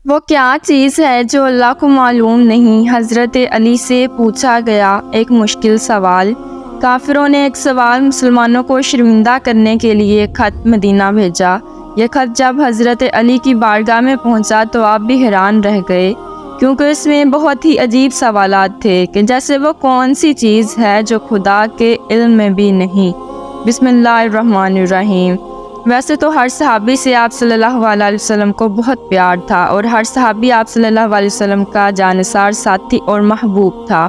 وہ کیا چیز ہے جو اللہ کو معلوم نہیں؟ حضرت علی سے پوچھا گیا ایک مشکل سوال۔ کافروں نے ایک سوال مسلمانوں کو شرمندہ کرنے کے لیے ایک خط مدینہ بھیجا۔ یہ خط جب حضرت علی کی بارگاہ میں پہنچا تو آپ بھی حیران رہ گئے، کیونکہ اس میں بہت ہی عجیب سوالات تھے کہ جیسے وہ کون سی چیز ہے جو خدا کے علم میں بھی نہیں۔ بسم اللہ الرحمن الرحیم۔ ویسے تو ہر صحابی سے آپ صلی اللہ علیہ وسلم کو بہت پیار تھا، اور ہر صحابی آپ صلی اللہ علیہ وسلم کا جانثار ساتھی اور محبوب تھا،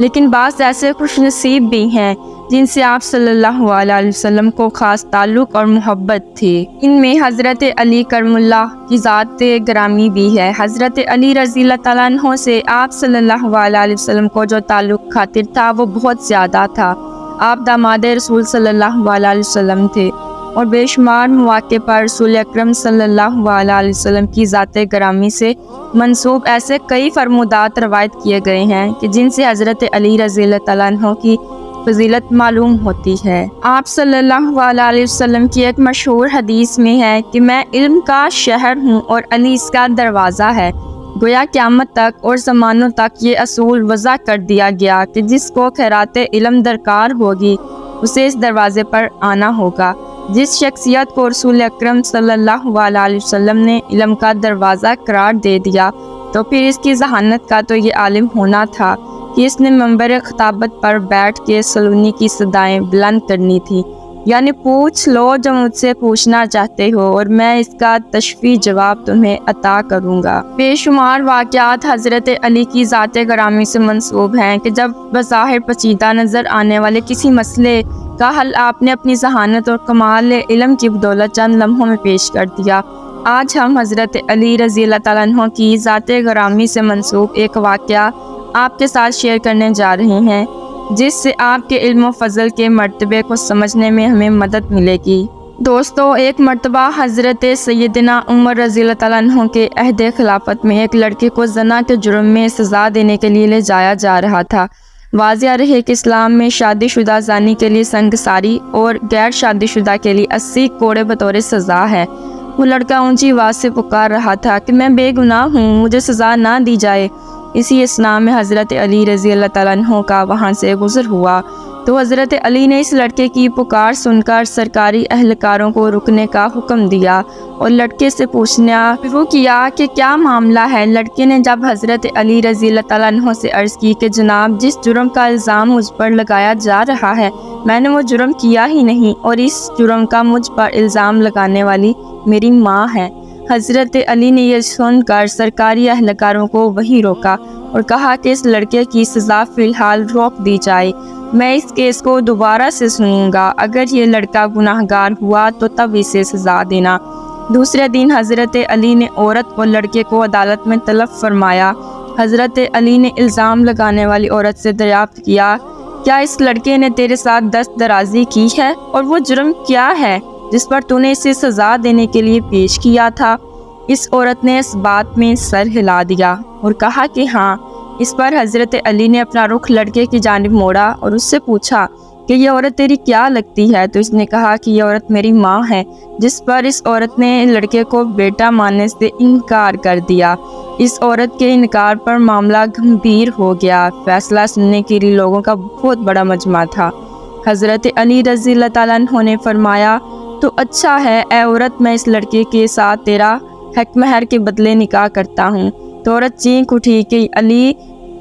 لیکن بعض ایسے خوش نصیب بھی ہیں جن سے آپ صلی اللہ علیہ وسلم کو خاص تعلق اور محبت تھی۔ ان میں حضرت علی کرم اللہ کی ذات گرامی بھی ہے۔ حضرت علی رضی اللہ تعالیٰ عنہ سے آپ صلی اللہ علیہ وسلم کو جو تعلق خاطر تھا وہ بہت زیادہ تھا۔ آپ داماد رسول صلی اللہ علیہ وسلم تھے، اور بے شمار مواقع پر رسول اکرم صلی اللہ علیہ وسلم کی ذات گرامی سے منسوب ایسے کئی فرمودات روایت کیے گئے ہیں کہ جن سے حضرت علی رضی اللہ تعالیٰ عنہ کی فضیلت معلوم ہوتی ہے۔ آپ صلی اللہ علیہ وسلم کی ایک مشہور حدیث میں ہے کہ میں علم کا شہر ہوں اور علی اس کا دروازہ ہے۔ گویا قیامت تک اور زمانوں تک یہ اصول وضع کر دیا گیا کہ جس کو خیرات علم درکار ہوگی اسے اس دروازے پر آنا ہوگا۔ جس شخصیت کو رسول اکرم صلی اللہ علیہ وسلم نے علم کا دروازہ قرار دے دیا تو پھر اس کی ذہانت کا تو یہ عالم ہونا تھا کہ اس نے منبر خطابت پر بیٹھ کے سلونی کی صدائیں بلند کرنی تھی، یعنی پوچھ لو جو مجھ سے پوچھنا چاہتے ہو اور میں اس کا تشفی جواب تمہیں عطا کروں گا۔ بے شمار واقعات حضرت علی کی ذات گرامی سے منسوب ہیں کہ جب بظاہر پیچیدہ نظر آنے والے کسی مسئلے کا حل آپ نے اپنی ذہانت اور کمال علم کی بدولت چند لمحوں میں پیش کر دیا۔ آج ہم حضرت علی رضی اللہ تعالیٰ عنہ کی ذات گرامی سے منسوب ایک واقعہ آپ کے ساتھ شیئر کرنے جا رہے ہیں، جس سے آپ کے علم و فضل کے مرتبے کو سمجھنے میں ہمیں مدد ملے گی۔ دوستو، ایک مرتبہ حضرت سیدنا عمر رضی اللہ تعالیٰ عنہ کے عہد خلافت میں ایک لڑکے کو زنا کے جرم میں سزا دینے کے لیے لے جایا جا رہا تھا۔ واضح رہے کہ اسلام میں شادی شدہ زانی کے لیے سنگساری اور غیر شادی شدہ کے لیے 80 کوڑے بطور سزا ہے۔ وہ لڑکا اونچی آواز سے پکار رہا تھا کہ میں بے گناہ ہوں، مجھے سزا نہ دی جائے۔ اسی اثناء میں حضرت علی رضی اللہ تعالیٰ عنہ کا وہاں سے گزر ہوا تو حضرت علی نے اس لڑکے کی پکار سن کر سرکاری اہلکاروں کو رکنے کا حکم دیا اور لڑکے سے پوچھنا شروع کیا کہ کیا معاملہ ہے۔ لڑکے نے جب حضرت علی رضی اللہ تعالیٰ عنہ سے عرض کی کہ جناب، جس جرم کا الزام مجھ پر لگایا جا رہا ہے میں نے وہ جرم کیا ہی نہیں، اور اس جرم کا مجھ پر الزام لگانے والی میری ماں ہے۔ حضرت علی نے یہ سن کر سرکاری اہلکاروں کو وہیں روکا اور کہا کہ اس لڑکے کی سزا فی الحال روک دی جائے، میں اس کیس کو دوبارہ سے سنوں گا، اگر یہ لڑکا گناہگار ہوا تو تب اسے سزا دینا۔ دوسرے دن حضرت علی نے عورت اور لڑکے کو عدالت میں طلب فرمایا۔ حضرت علی نے الزام لگانے والی عورت سے دریافت کیا، کیا اس لڑکے نے تیرے ساتھ دست درازی کی ہے، اور وہ جرم کیا ہے جس پر تو نے اسے سزا دینے کے لیے پیش کیا تھا؟ اس عورت نے اس بات میں سر ہلا دیا اور کہا کہ ہاں۔ اس پر حضرت علی نے اپنا رخ لڑکے کی جانب موڑا اور اس سے پوچھا کہ یہ عورت تیری کیا لگتی ہے؟ تو اس نے کہا کہ یہ عورت میری ماں ہے، جس پر اس عورت نے لڑکے کو بیٹا ماننے سے انکار کر دیا۔ اس عورت کے انکار پر معاملہ گمبھیر ہو گیا۔ فیصلہ سننے کے لیے لوگوں کا بہت بڑا مجمع تھا۔ حضرت علی رضی اللہ تعالیٰ عنہ نے فرمایا، تو اچھا ہے اے عورت، میں اس لڑکے کے ساتھ تیرا حق مہر کے بدلے نکاح کرتا ہوں۔ تو عورت چینک اٹھی کہ علی،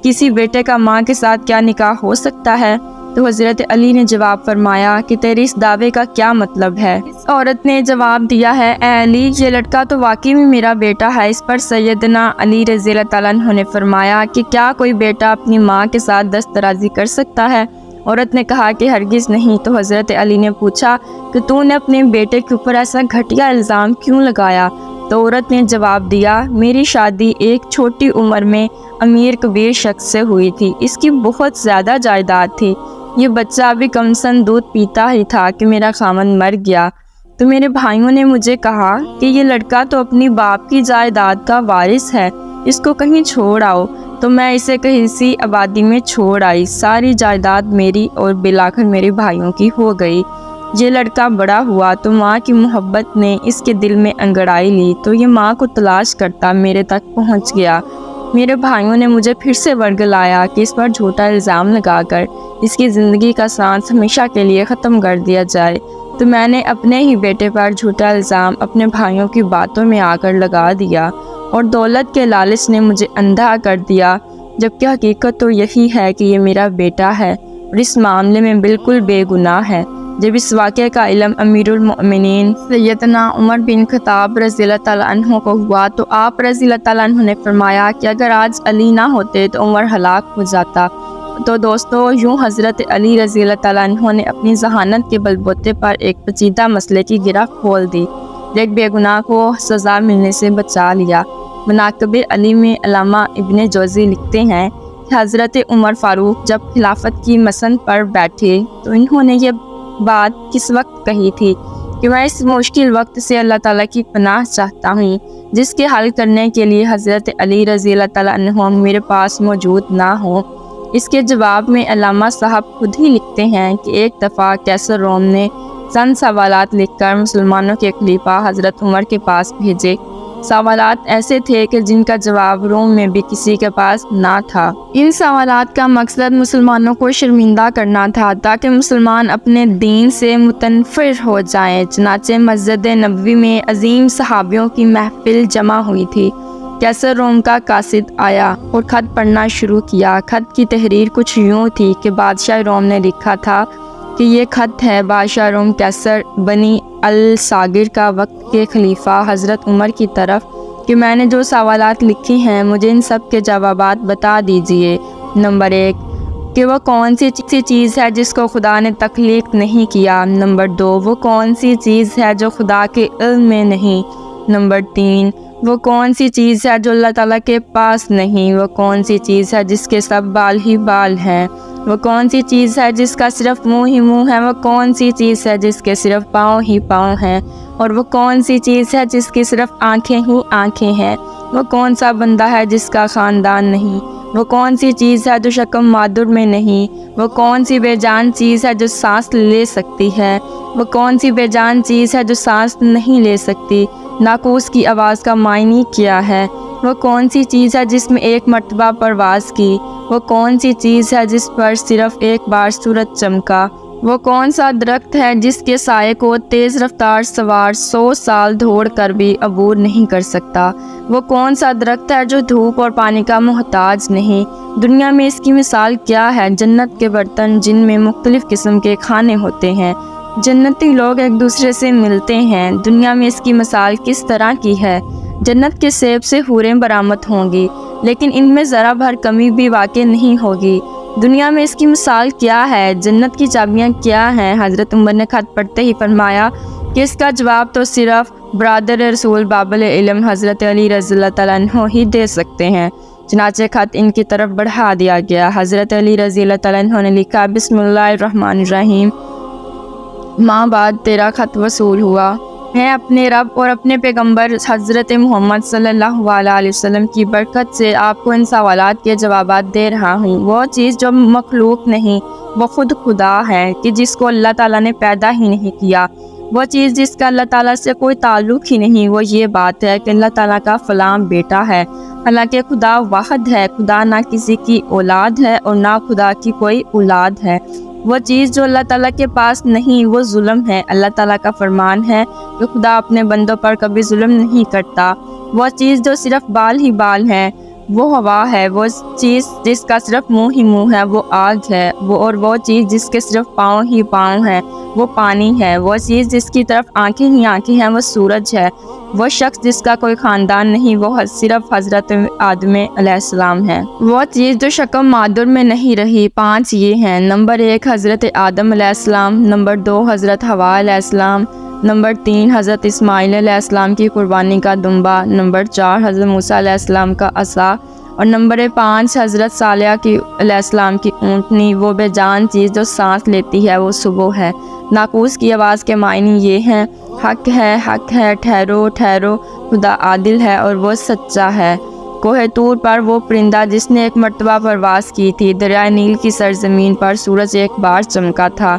کسی بیٹے کا ماں کے ساتھ کیا نکاح ہو سکتا ہے؟ تو حضرت علی نے جواب فرمایا کہ تیرے اس دعوے کا کیا مطلب ہے؟ اس عورت نے جواب دیا ہے، اے علی، یہ لڑکا تو واقعی میں میرا بیٹا ہے۔ اس پر سیدنا علی رضی اللہ تعالیٰ عنہ نے فرمایا کہ کیا کوئی بیٹا اپنی ماں کے ساتھ دست درازی کر سکتا ہے؟ عورت نے کہا کہ ہرگز نہیں۔ تو حضرت علی نے پوچھا کہ تو نے اپنے بیٹے کے اوپر ایسا گھٹیا الزام کیوں لگایا؟ تو عورت نے جواب دیا، میری شادی ایک چھوٹی عمر میں امیر کبیر شخص سے ہوئی تھی، اس کی بہت زیادہ جائیداد تھی، یہ بچہ ابھی کم سن دودھ پیتا ہی تھا کہ میرا خاوند مر گیا۔ تو میرے بھائیوں نے مجھے کہا کہ یہ لڑکا تو اپنی باپ کی جائیداد کا وارث ہے، اس کو کہیں چھوڑ آؤ۔ تو میں اسے کہیں سی آبادی میں چھوڑ آئی، ساری جائیداد میری اور بالآخر میرے بھائیوں کی ہو گئی۔ یہ لڑکا بڑا ہوا تو ماں کی محبت نے اس کے دل میں انگڑائی لی، تو یہ ماں کو تلاش کرتا میرے تک پہنچ گیا۔ میرے بھائیوں نے مجھے پھر سے ورگلایا کہ اس پر جھوٹا الزام لگا کر اس کی زندگی کا سانس ہمیشہ کے لیے ختم کر دیا جائے، تو میں نے اپنے ہی بیٹے پر جھوٹا الزام اپنے بھائیوں کی باتوں میں آ کر لگا دیا، اور دولت کے لالچ نے مجھے اندھا کر دیا، جبکہ حقیقت تو یہی ہے کہ یہ میرا بیٹا ہے اور اس معاملے میں بالکل بے گناہ ہے۔ جب اس واقعے کا علم امیر المؤمنین سیدنا عمر بن خطاب رضی اللہ تعالیٰ عنہ کو ہوا تو آپ رضی اللہ تعالیٰ عنہ نے فرمایا کہ اگر آج علی نہ ہوتے تو عمر ہلاک ہو جاتا۔ تو دوستو، یوں حضرت علی رضی اللہ تعالیٰ عنہ نے اپنی ذہانت کے بلبوتے پر ایک پیچیدہ مسئلے کی گرہ کھول دی، ایک بے گناہ کو سزا ملنے سے بچا لیا۔ مناقب علی میں علامہ ابن جوزی لکھتے ہیں کہ حضرت عمر فاروق جب خلافت کی مسند پر بیٹھے تو انہوں نے یہ بات کس وقت کہی تھی کہ میں اس مشکل وقت سے اللہ تعالیٰ کی پناہ چاہتا ہوں، جس کے حل کرنے کے لیے حضرت علی رضی اللہ تعالیٰ عنہ میرے پاس موجود نہ ہوں۔ اس کے جواب میں علامہ صاحب خود ہی لکھتے ہیں کہ ایک دفعہ قیصر روم نے چند سوالات لکھ کر مسلمانوں کے خلیفہ حضرت عمر کے پاس بھیجے۔ سوالات ایسے تھے کہ جن کا جواب روم میں بھی کسی کے پاس نہ تھا۔ ان سوالات کا مقصد مسلمانوں کو شرمندہ کرنا تھا تاکہ مسلمان اپنے دین سے متنفر ہو جائیں۔ چنانچہ مسجد نبوی میں عظیم صحابیوں کی محفل جمع ہوئی تھی۔ قیصر روم کا قاصد آیا اور خط پڑھنا شروع کیا۔ خط کی تحریر کچھ یوں تھی کہ بادشاہ روم نے لکھا تھا کہ یہ خط ہے بادشاہ روم قیصر بنی الصاغر کا وقت کے خلیفہ حضرت عمر کی طرف کہ میں نے جو سوالات لکھی ہیں مجھے ان سب کے جوابات بتا دیجئے۔ نمبر 1 کہ وہ کون سی چیز ہے جس کو خدا نے تخلیق نہیں کیا۔ نمبر 2 وہ کون سی چیز ہے جو خدا کے علم میں نہیں۔ نمبر 3 وہ کون سی چیز ہے جو اللہ تعالیٰ کے پاس نہیں۔ وہ کون سی چیز ہے جس کے سب بال ہی بال ہیں۔ وہ کون سی چیز ہے جس کا صرف منہ ہی منہ ہے۔ وہ کون سی چیز ہے جس کے صرف پاؤں ہی پاؤں ہیں۔ اور وہ کون سی چیز ہے جس کی صرف آنکھیں ہی آنکھیں ہیں۔ وہ کون سا بندہ ہے جس کا خاندان نہیں۔ وہ کون سی چیز ہے جو شکم مادر میں نہیں۔ وہ کون سی بے جان چیز ہے جو سانس لے سکتی ہے۔ وہ کون سی بے جان چیز ہے جو سانس نہیں لے سکتی۔ ناقوس کی آواز کا معنی کیا ہے۔ وہ کون سی چیز ہے جس میں ایک مرتبہ پرواز کی۔ وہ کون سی چیز ہے جس پر صرف ایک بار سورج چمکا۔ وہ کون سا درخت ہے جس کے سائے کو تیز رفتار سوار 100 سال دوڑ کر بھی عبور نہیں کر سکتا۔ وہ کون سا درخت ہے جو دھوپ اور پانی کا محتاج نہیں۔ دنیا میں اس کی مثال کیا ہے؟ جنت کے برتن جن میں مختلف قسم کے کھانے ہوتے ہیں۔ جنتی لوگ ایک دوسرے سے ملتے ہیں۔ دنیا میں اس کی مثال کس طرح کی ہے؟ جنت کے سیب سے حوریں برآمد ہوں گی لیکن ان میں ذرا بھر کمی بھی واقع نہیں ہوگی۔ دنیا میں اس کی مثال کیا ہے؟ جنت کی چابیاں کیا ہیں؟ حضرت عمر نے خط پڑھتے ہی فرمایا کہ اس کا جواب تو صرف برادر رسول باب العلم حضرت علی رضی اللہ تعالیٰ عنہ ہی دے سکتے ہیں۔ چنانچہ خط ان کی طرف بڑھا دیا گیا۔ حضرت علی رضی اللہ تعالیٰ عنہ نے لکھا، بسم اللہ الرحمن الرحیم، ماہ بعد تیرا خط وصول ہوا۔ میں اپنے رب اور اپنے پیغمبر حضرت محمد صلی اللہ علیہ وسلم کی برکت سے آپ کو ان سوالات کے جوابات دے رہا ہوں۔ وہ چیز جو مخلوق نہیں وہ خود خدا ہے کہ جس کو اللہ تعالیٰ نے پیدا ہی نہیں کیا۔ وہ چیز جس کا اللہ تعالیٰ سے کوئی تعلق ہی نہیں وہ یہ بات ہے کہ اللہ تعالیٰ کا فلاں بیٹا ہے، حالانکہ خدا واحد ہے۔ خدا نہ کسی کی اولاد ہے اور نہ خدا کی کوئی اولاد ہے۔ وہ چیز جو اللہ تعالیٰ کے پاس نہیں وہ ظلم ہے۔ اللہ تعالیٰ کا فرمان ہے کہ خدا اپنے بندوں پر کبھی ظلم نہیں کرتا۔ وہ چیز جو صرف بال ہی بال ہے وہ ہوا ہے۔ وہ چیز جس کا صرف منہ ہی منہ ہے وہ آگ ہے۔ وہ چیز جس کے صرف پاؤں ہی پاؤں ہیں وہ پانی ہے۔ وہ چیز جس کی طرف آنکھیں ہی آنکھیں ہیں وہ سورج ہے۔ وہ شخص جس کا کوئی خاندان نہیں وہ صرف حضرت آدم علیہ السلام ہے۔ وہ چیز جو شکم مادر میں نہیں رہی 5 یہ ہیں۔ نمبر 1 حضرت آدم علیہ السلام۔ نمبر 2 حضرت حوا علیہ السلام۔ نمبر 3 حضرت اسماعیل علیہ السلام کی قربانی کا دمبا۔ نمبر 4 حضرت موسیٰ علیہ السلام کا عصا۔ اور نمبر 5 حضرت صالح علیہ السلام کی اونٹنی۔ وہ بے جان چیز جو سانس لیتی ہے وہ صبح ہے۔ ناقوس کی آواز کے معنی یہ ہیں، حق ہے، ٹھہرو ٹھہرو، خدا عادل ہے اور وہ سچا ہے۔ کوہ طور پر وہ پرندہ جس نے ایک مرتبہ پرواز کی تھی۔ دریائے نیل کی سرزمین پر سورج ایک بار چمکا تھا۔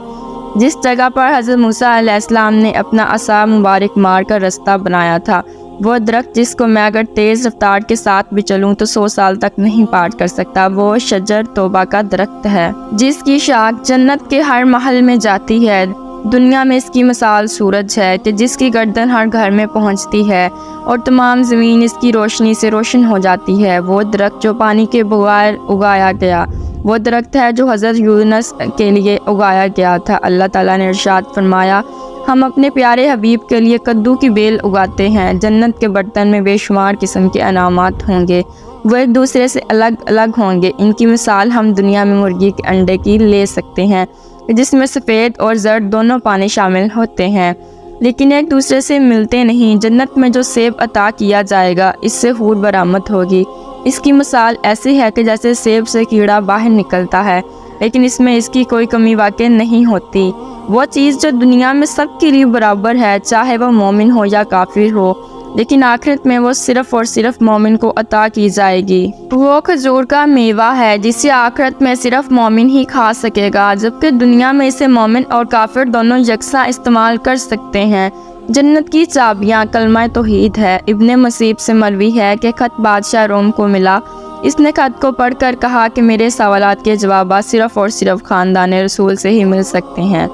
جس جگہ پر حضرت موسیٰ علیہ السلام نے اپنا عصا مبارک مار کر راستہ بنایا تھا، وہ درخت جس کو میں اگر تیز رفتار کے ساتھ بھی چلوں تو 100 سال تک نہیں پار کر سکتا، وہ شجر توبہ کا درخت ہے جس کی شاخ جنت کے ہر محل میں جاتی ہے۔ دنیا میں اس کی مثال سورج ہے کہ جس کی گردن ہر گھر میں پہنچتی ہے اور تمام زمین اس کی روشنی سے روشن ہو جاتی ہے۔ وہ درخت جو پانی کے بغیر اگایا گیا، وہ درخت ہے جو حضرت یونس کے لیے اگایا گیا تھا۔ اللہ تعالیٰ نے ارشاد فرمایا، ہم اپنے پیارے حبیب کے لیے کدو کی بیل اگاتے ہیں، جنت کے برتن میں بے شمار قسم کے انعامات ہوں گے، وہ ایک دوسرے سے الگ الگ ہوں گے۔ ان کی مثال ہم دنیا میں مرغی کے انڈے کی لے سکتے ہیں جس میں سفید اور زرد دونوں پانی شامل ہوتے ہیں، لیکن ایک دوسرے سے ملتے نہیں۔ جنت میں جو سیب عطا کیا جائے گا اس سے حور برآمد ہوگی، اس کی مثال ایسی ہے کہ جیسے سیب سے کیڑا باہر نکلتا ہے لیکن اس میں اس کی کوئی کمی واقع نہیں ہوتی۔ وہ چیز جو دنیا میں سب کے لیے برابر ہے، چاہے وہ مومن ہو یا کافر ہو، لیکن آخرت میں وہ صرف اور صرف مومن کو عطا کی جائے گی۔ وہ کھجور کا میوہ ہے جسے آخرت میں صرف مومن ہی کھا سکے گا، جبکہ دنیا میں اسے مومن اور کافر دونوں یکساں استعمال کر سکتے ہیں۔ جنت کی چابیاں کلمہ توحید ہے۔ ابن مسیب سے مروی ہے کہ خط بادشاہ روم کو ملا، اس نے خط کو پڑھ کر کہا کہ میرے سوالات کے جوابات صرف اور صرف خاندان رسول سے ہی مل سکتے ہیں۔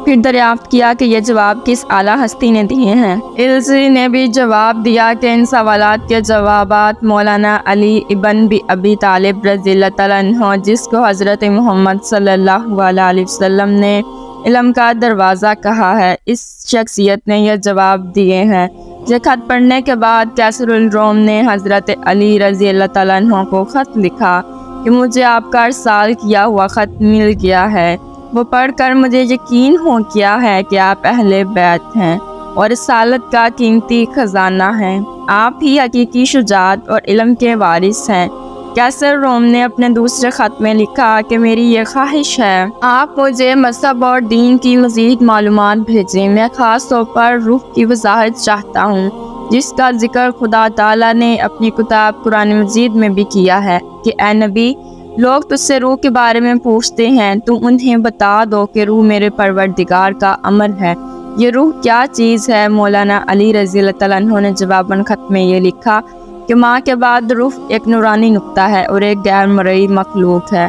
پھر دریافت کیا کہ یہ جواب کس اعلیٰ ہستی نے دیے ہیں۔ الزی نے بھی جواب دیا کہ ان سوالات کے جوابات مولانا علی ابن ابی طالب رضی اللہ تعالیٰ عنہ، جس کو حضرت محمد صلی اللہ علیہ وسلم نے علم کا دروازہ کہا ہے، اس شخصیت نے یہ جواب دیے ہیں۔ یہ خط پڑھنے کے بعد کیسر الروم نے حضرت علی رضی اللہ تعالیٰ عنہ کو خط لکھا کہ مجھے آپ کا ارسال کیا ہوا خط مل گیا ہے، وہ پڑھ کر مجھے یقین ہو گیا ہے کہ آپ اہل بیت ہیں اور رسالت کا قیمتی خزانہ ہیں، آپ ہی حقیقی شجاعت اور علم کے وارث ہیں۔ کیسر روم نے اپنے دوسرے خط میں لکھا کہ میری یہ خواہش ہے، آپ مجھے مذہب اور دین کی مزید معلومات بھیجیں، میں خاص طور پر روح کی وضاحت چاہتا ہوں جس کا ذکر خدا تعالیٰ نے اپنی کتاب قرآن مجید میں بھی کیا ہے کہ اے نبی، لوگ تجھ سے روح کے بارے میں پوچھتے ہیں، تم انہیں بتا دو کہ روح میرے پروردگار کا امر ہے۔ یہ روح کیا چیز ہے؟ مولانا علی رضی اللہ تعالیٰ عنہ نے جواباً خط میں یہ لکھا کہ ماں کے بعد روح ایک نورانی نقطہ ہے اور ایک غیر مرئی مخلوق ہے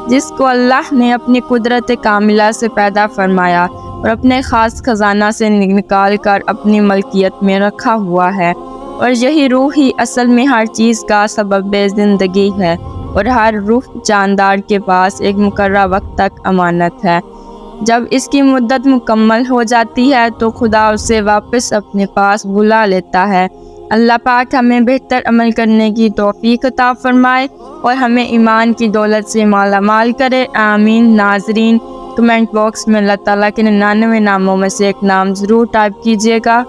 جس کو اللہ نے اپنی قدرت کاملہ سے پیدا فرمایا اور اپنے خاص خزانہ سے نکال کر اپنی ملکیت میں رکھا ہوا ہے، اور یہی روح ہی اصل میں ہر چیز کا سبب زندگی ہے، اور ہر روح جاندار کے پاس ایک مقررہ وقت تک امانت ہے۔ جب اس کی مدت مکمل ہو جاتی ہے تو خدا اسے واپس اپنے پاس بلا لیتا ہے۔ اللہ پاک ہمیں بہتر عمل کرنے کی توفیق عطا فرمائے اور ہمیں ایمان کی دولت سے مالا مال کرے، آمین۔ ناظرین، کمنٹ باکس میں اللہ تعالیٰ کے 99 ناموں میں سے ایک نام ضرور ٹائپ کیجیے گا۔